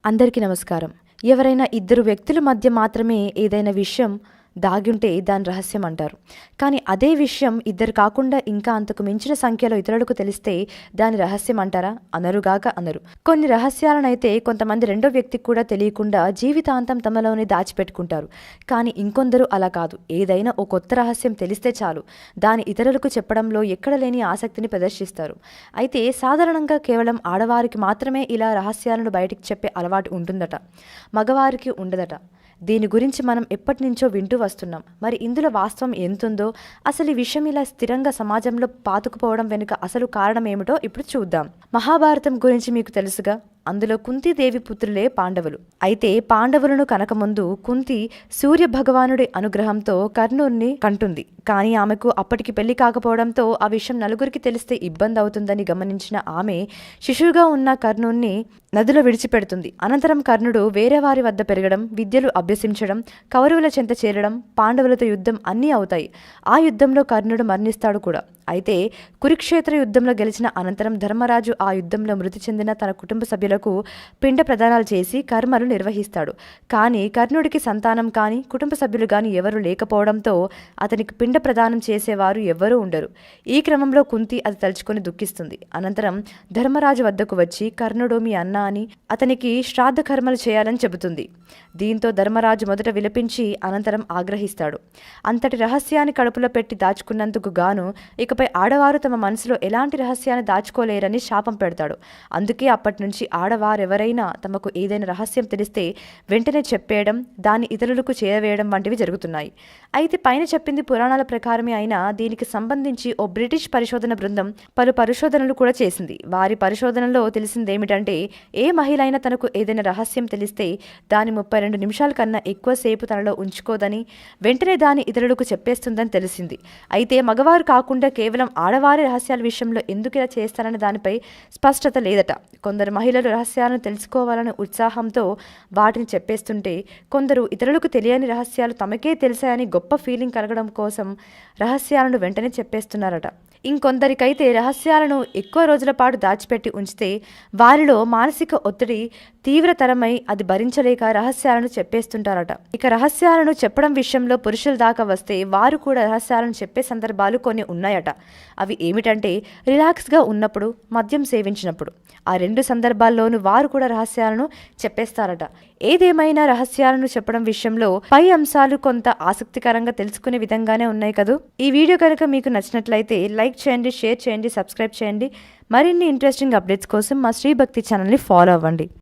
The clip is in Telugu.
అందరికీ నమస్కారం. ఎవరైనా ఇద్దరు వ్యక్తుల మధ్య మాత్రమే ఏదైనా విషయం దాగుంటే దాని రహస్యం అంటారు. కానీ అదే విషయం ఇద్దరు కాకుండా ఇంకా అంతకు మించిన సంఖ్యలో ఇతరులకు తెలిస్తే దాని రహస్యం అంటారా? అనరుగాక అనరు. కొన్ని రహస్యాలనైతే కొంతమంది రెండో వ్యక్తికి కూడా తెలియకుండా జీవితాంతం తమలోనే దాచిపెట్టుకుంటారు. కానీ ఇంకొందరు అలా కాదు. ఏదైనా ఓ కొత్త రహస్యం తెలిస్తే చాలు దాని ఇతరులకు చెప్పడంలో ఎక్కడ లేని ఆసక్తిని ప్రదర్శిస్తారు. అయితే సాధారణంగా కేవలం ఆడవారికి మాత్రమే ఇలా రహస్యాలను బయటికి చెప్పే అలవాటు ఉంటుందట. మగవారికి ఉండదట. దీని గురించి మనం ఎప్పటి నుంచో వింటూ వస్తున్నాం. మరి ఇందులో వాస్తవం ఎంతుందో, అసలు ఈ విషయం ఇలా స్థిరంగా సమాజంలో పాతుకుపోవడం వెనుక అసలు కారణం ఏమిటో ఇప్పుడు చూద్దాం. మహాభారతం గురించి మీకు తెలుసుగా. అందులో కుంతీదేవి పుత్రులే పాండవులు. అయితే పాండవులను కనకముందు కుంతి సూర్య భగవానుడి అనుగ్రహంతో కర్ణుడిని కంటుంది. కానీ ఆమెకు అప్పటికి పెళ్లి కాకపోవడంతో ఆ విషయం నలుగురికి తెలిస్తే ఇబ్బంది అవుతుందని గమనించిన ఆమె శిశువుగా ఉన్న కర్ణుణ్ణి నదిలో విడిచిపెడుతుంది. అనంతరం కర్ణుడు వేరే వారి వద్ద పెరగడం, విద్యలు అభ్యసించడం, కౌరవుల చెంత చేరడం, పాండవులతో యుద్ధం అన్నీ అవుతాయి. ఆ యుద్ధంలో కర్ణుడు మరణిస్తాడు కూడా. అయితే కురుక్షేత్ర యుద్ధంలో గెలిచిన అనంతరం ధర్మరాజు ఆ యుద్ధంలో మృతి చెందిన తన కుటుంబ సభ్యులకు పిండ ప్రదానాలు చేసి కర్మలు నిర్వహిస్తాడు. కానీ కర్ణుడికి సంతానం కానీ కుటుంబ సభ్యులు కానీ ఎవరూ లేకపోవడంతో అతనికి పిండ ప్రదానం చేసేవారు ఎవ్వరూ ఉండరు. ఈ క్రమంలో కుంతి అది తలుచుకొని దుఃఖిస్తుంది. అనంతరం ధర్మరాజు వద్దకు వచ్చి కర్ణుడు మీ అన్న అని అతనికి శ్రాద్ధ కర్మలు చేయాలని చెబుతుంది. దీంతో ధర్మరాజు మొదట విలపించి అనంతరం ఆగ్రహిస్తాడు. అంతటి రహస్యాన్ని కడుపులో పెట్టి దాచుకున్నందుకు గాను ఇకపై ఆడవారు తమ మనసులో ఎలాంటి రహస్యాన్ని దాచుకోలేరని శాపం పెడతాడు. అందుకే అప్పటి నుంచి ఆడవారెవరైనా తమకు ఏదైనా రహస్యం తెలిస్తే వెంటనే చెప్పేయడం, దాన్ని ఇతరులకు చేరవేయడం వంటివి జరుగుతున్నాయి. అయితే పైన చెప్పింది పురాణాల ప్రకారమే అయినా దీనికి సంబంధించి ఓ బ్రిటిష్ పరిశోధన బృందం పలు పరిశోధనలు కూడా చేసింది. వారి పరిశోధనలో తెలిసిందేమిటంటే ఏ మహిళ అయినా తనకు ఏదైనా రహస్యం తెలిస్తే దాని 32 నిమిషాల కన్నా ఎక్కువసేపు తనలో ఉంచుకోదని, వెంటనే దాన్ని ఇతరులకు చెప్పేస్తుందని తెలిసింది. అయితే మగవారు కాకుండా కేవలం ఆడవారి రహస్యాల విషయంలో ఎందుకు ఇలా చేస్తారనే దానిపై స్పష్టత లేదట. కొందరు మహిళలు రహస్యాలను తెలుసుకోవాలనే ఉత్సాహంతో వాటిని చెప్పేస్తుంటే, కొందరు ఇతరులకు తెలియని రహస్యాలు తమకే తెలిసాయని గొప్ప ఫీలింగ్ కలగడం కోసం రహస్యాలను వెంటనే చెప్పేస్తున్నారట. ఇంకొందరికైతే రహస్యాలను ఎక్కువ రోజుల పాటు దాచిపెట్టి ఉంచితే వారిలో మానసిక ఒత్తిడి తీవ్రతరమై అది భరించలేక రహస్యాలను చెప్పేస్తుంటారట. ఇక రహస్యాలను చెప్పడం విషయంలో పురుషుల దాకా వస్తే వారు కూడా రహస్యాలను చెప్పే సందర్భాలు కొన్ని ఉన్నాయట. అవి ఏమిటంటే రిలాక్స్గా ఉన్నప్పుడు, మద్యం సేవించినప్పుడు. ఆ 2 సందర్భాల్లోనూ వారు కూడా రహస్యాలను చెప్పేస్తారట. ఏదేమైనా రహస్యాలను చెప్పడం విషయంలో పై అంశాలు కొంత ఆసక్తికరంగా తెలుసుకునే విధంగానే ఉన్నాయి కదూ. ఈ వీడియో కనుక మీకు నచ్చినట్లయితే లైక్ చేయండి, షేర్ చేయండి, సబ్స్క్రైబ్ చేయండి. మరిన్ని ఇంట్రెస్టింగ్ అప్డేట్స్ కోసం మా శ్రీ భక్తి ఛానల్ని ఫాలో అవ్వండి.